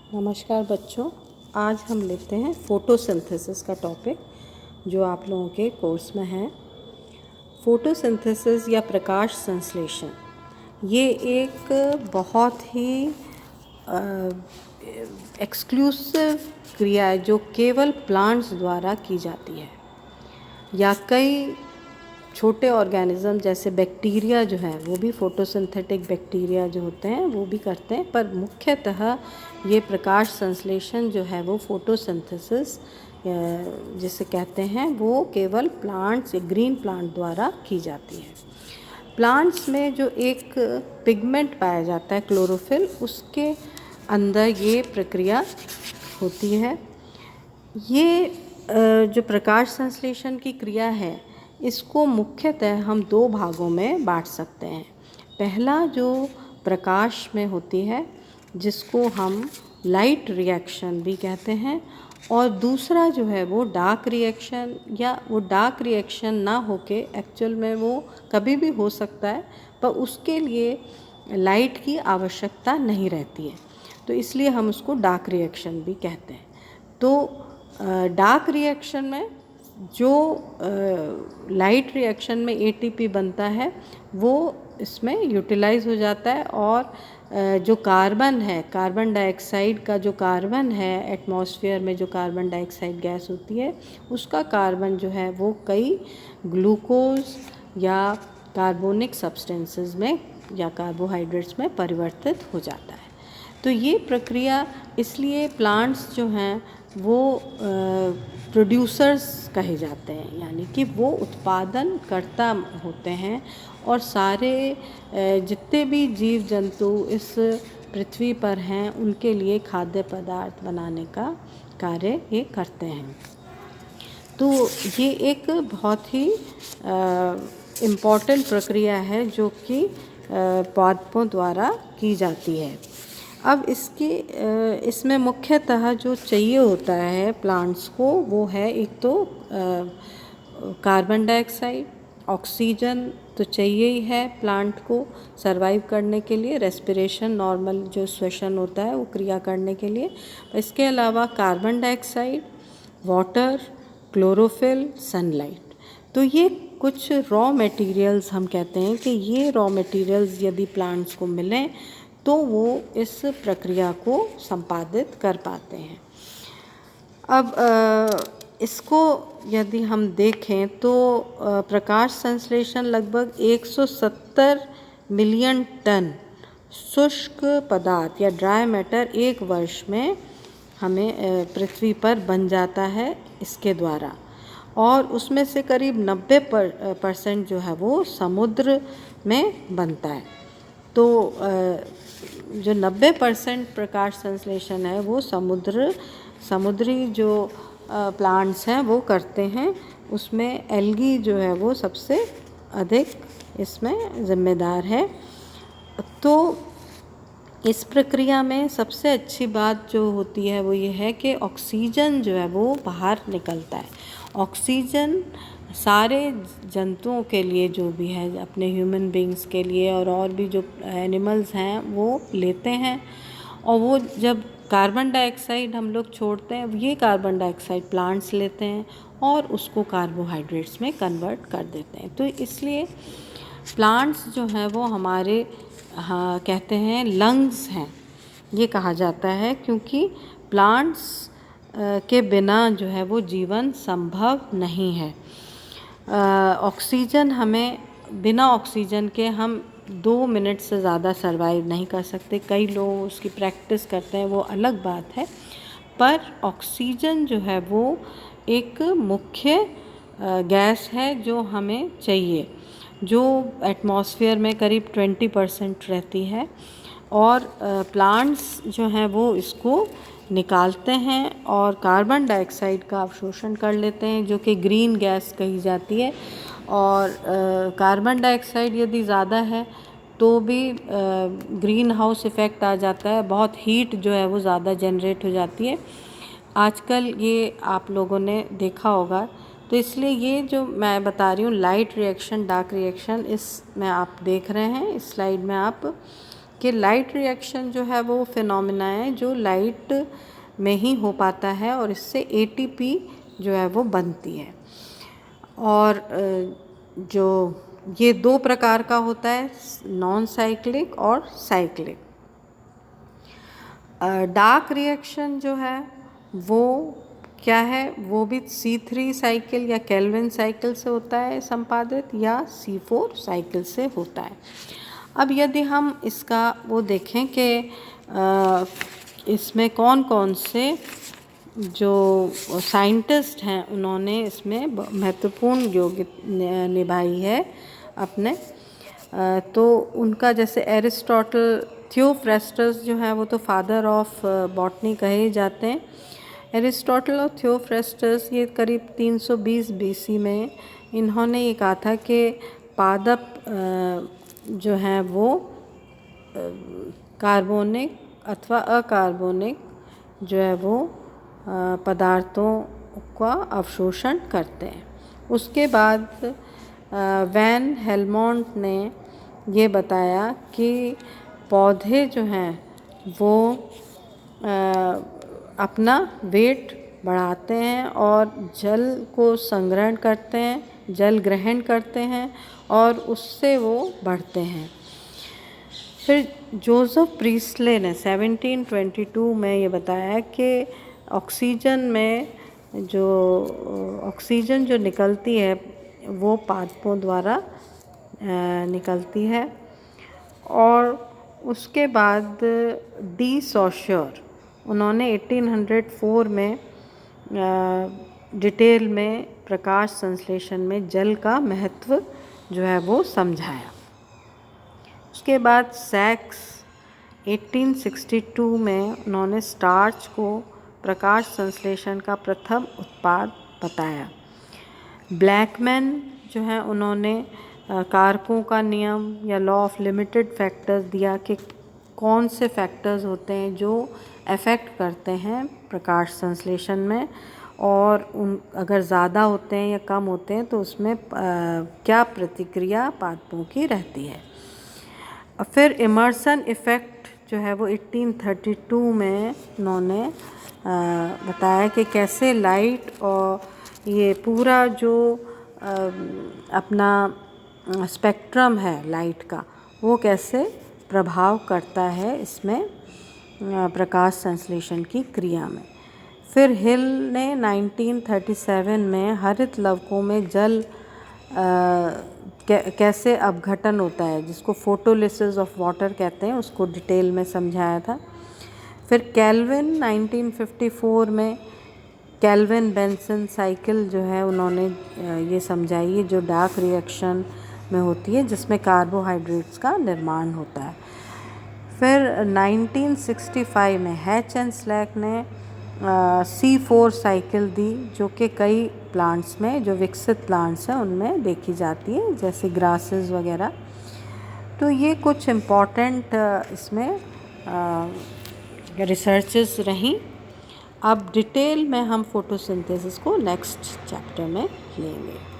नमस्कार बच्चों। आज हम लेते हैं फोटोसिंथेसिस का टॉपिक जो आप लोगों के कोर्स में है। फोटोसिंथेसिस या प्रकाश संश्लेषण ये एक बहुत ही एक्सक्लूसिव क्रिया है जो केवल प्लांट्स द्वारा की जाती है, या कई छोटे ऑर्गेनिज्म जैसे बैक्टीरिया जो है वो भी फोटोसिंथेटिक बैक्टीरिया जो होते हैं वो भी करते हैं, पर मुख्यतः ये प्रकाश संश्लेषण जो है वो फोटोसिंथेसिस जिसे कहते हैं वो केवल प्लांट्स या ग्रीन प्लांट द्वारा की जाती है। प्लांट्स में जो एक पिगमेंट पाया जाता है क्लोरोफिल, उसके अंदर ये प्रक्रिया होती है। ये जो प्रकाश संश्लेषण की क्रिया है इसको मुख्यतः हम दो भागों में बांट सकते हैं। पहला जो प्रकाश में होती है जिसको हम लाइट रिएक्शन भी कहते हैं, और दूसरा जो है वो डार्क रिएक्शन, या वो डार्क रिएक्शन ना होके एक्चुअल में वो कभी भी हो सकता है, पर उसके लिए लाइट की आवश्यकता नहीं रहती है, तो इसलिए हम उसको डार्क रिएक्शन भी कहते हैं। तो डार्क रिएक्शन में जो लाइट रिएक्शन में एटीपी बनता है वो इसमें यूटिलाइज हो जाता है, और जो कार्बन है, कार्बन डाइऑक्साइड का जो कार्बन है, एटमॉस्फेयर में जो कार्बन डाइऑक्साइड गैस होती है उसका कार्बन जो है वो कई ग्लूकोज या कार्बोनिक सब्सटेंसेस में या कार्बोहाइड्रेट्स में परिवर्तित हो जाता है। तो ये प्रक्रिया इसलिए प्लांट्स जो हैं वो प्रोड्यूसर्स कहे जाते हैं, यानी कि वो उत्पादनकर्ता होते हैं, और सारे जितने भी जीव जंतु इस पृथ्वी पर हैं उनके लिए खाद्य पदार्थ बनाने का कार्य ये करते हैं। तो ये एक बहुत ही इम्पॉर्टेंट प्रक्रिया है जो कि पौधों द्वारा की जाती है। अब इसमें मुख्यतः जो चाहिए होता है प्लांट्स को वो है एक तो कार्बन डाइऑक्साइड, ऑक्सीजन तो चाहिए ही है प्लांट को सरवाइव करने के लिए, रेस्पिरेशन नॉर्मल जो श्वसन होता है वो क्रिया करने के लिए। इसके अलावा carbon dioxide, water, chlorophyll, sunlight. तो ये कुछ रॉ मटेरियल्स हम कहते हैं कि ये रॉ मटेरियल्स यदि प्लांट्स को मिलें तो वो इस प्रक्रिया को संपादित कर पाते हैं। अब इसको यदि हम देखें तो प्रकाश संश्लेषण लगभग 170 मिलियन टन शुष्क पदार्थ या ड्राई मैटर एक वर्ष में हमें पृथ्वी पर बन जाता है इसके द्वारा, और उसमें से करीब 90% जो है वो समुद्र में बनता है। तो जो 90% प्रकाश संश्लेषण है वो समुद्री जो प्लांट्स हैं वो करते हैं। उसमें एल्गी जो है वो सबसे अधिक इसमें जिम्मेदार है। तो इस प्रक्रिया में सबसे अच्छी बात जो होती है वो ये है कि ऑक्सीजन जो है वो बाहर निकलता है। ऑक्सीजन सारे जंतुओं के लिए जो भी है, अपने ह्यूमन बींग्स के लिए और भी जो एनिमल्स हैं वो लेते हैं, और वो जब कार्बन डाइऑक्साइड हम लोग छोड़ते हैं ये कार्बन डाइऑक्साइड प्लांट्स लेते हैं और उसको कार्बोहाइड्रेट्स में कन्वर्ट कर देते हैं। तो इसलिए प्लांट्स जो हैं वो हमारे कहते हैं लंग्स हैं, ये कहा जाता है, क्योंकि प्लांट्स के बिना जो है वो जीवन संभव नहीं है। ऑक्सीजन हमें, बिना ऑक्सीजन के हम 2 मिनट से ज़्यादा सरवाइव नहीं कर सकते। कई लोग उसकी प्रैक्टिस करते हैं, वो अलग बात है, पर ऑक्सीजन जो है वो एक मुख्य गैस है जो हमें चाहिए, जो एटमॉस्फेयर में करीब 20% रहती है, और प्लांट्स जो हैं वो इसको निकालते हैं और कार्बन डाइऑक्साइड का अवशोषण कर लेते हैं जो कि ग्रीन गैस कही जाती है। और कार्बन डाइऑक्साइड यदि ज़्यादा है तो भी ग्रीन हाउस इफ़ेक्ट आ जाता है, बहुत हीट जो है वो ज़्यादा जनरेट हो जाती है। आजकल ये आप लोगों ने देखा होगा, तो इसलिए ये जो मैं बता रही हूँ लाइट रिएक्शन, डार्क रिएक्शन, इसमें आप देख रहे हैं इस स्लाइड में आप कि लाइट रिएक्शन जो है वो फिनोमिना है जो लाइट में ही हो पाता है और इससे एटीपी जो है वो बनती है। और जो ये दो प्रकार का होता है, नॉन साइक्लिक और साइक्लिक। डार्क रिएक्शन जो है वो क्या है, वो भी C3 साइकिल या केल्विन साइकिल से होता है संपादित, या C4 साइकिल से होता है। अब यदि हम इसका वो देखें कि इसमें कौन कौन से जो साइंटिस्ट हैं उन्होंने इसमें महत्वपूर्ण योग्यता निभाई है अपने, तो उनका जैसे एरिस्टोटल, थियोफ्रेस्टस जो है वो तो फादर ऑफ बॉटनी कहे जाते हैं। एरिस्टोटल और थियोफ्रेस्टस ये करीब 320 BC में इन्होंने ये कहा था कि पादप जो हैं वो कार्बोनिक अथवा अकार्बोनिक जो है वो पदार्थों का अवशोषण करते हैं। उसके बाद वैन हेलमोंट ने ये बताया कि पौधे जो हैं वो अपना वेट बढ़ाते हैं और जल को संग्रहण करते हैं, जल ग्रहण करते हैं और उससे वो बढ़ते हैं। फिर जोसेफ प्रीस्ले ने 1722 में ये बताया कि ऑक्सीजन जो निकलती है वो पादपों द्वारा निकलती है। और उसके बाद डी सॉशर उन्होंने 1804 में डिटेल में प्रकाश संश्लेषण में जल का महत्व जो है वो समझाया। उसके बाद सैक्स 1862 में उन्होंने स्टार्च को प्रकाश संश्लेषण का प्रथम उत्पाद बताया। ब्लैकमैन जो है उन्होंने कारकों का नियम या लॉ ऑफ लिमिटेड फैक्टर्स दिया कि कौन से फैक्टर्स होते हैं जो अफेक्ट करते हैं प्रकाश संश्लेषण में, और उन अगर ज़्यादा होते हैं या कम होते हैं तो उसमें क्या प्रतिक्रिया पादपों की रहती है। फिर इमर्सन इफ़ेक्ट जो है वो 1832 में उन्होंने बताया कि कैसे लाइट और ये पूरा जो अपना स्पेक्ट्रम है लाइट का वो कैसे प्रभाव करता है इसमें प्रकाश संश्लेषण की क्रिया में। फिर हिल ने 1937 में हरित लवकों में जल कैसे अपघटन होता है, जिसको फोटोलिसिस ऑफ वाटर कहते हैं, उसको डिटेल में समझाया था। फिर केल्विन 1954 में केल्विन बेंसन साइकिल जो है उन्होंने ये समझाई है जो डार्क रिएक्शन में होती है जिसमें कार्बोहाइड्रेट्स का निर्माण होता है। फिर 1965 में हैच एंड स्लैक ने C4 साइकिल दी जो कि कई प्लांट्स में, जो विकसित प्लांट्स हैं उनमें देखी जाती है जैसे ग्रासेस वगैरह। तो ये कुछ इम्पॉर्टेंट इसमें रिसर्चेस रहीं। अब डिटेल में हम फोटोसिंथेसिस को नेक्स्ट चैप्टर में लेंगे।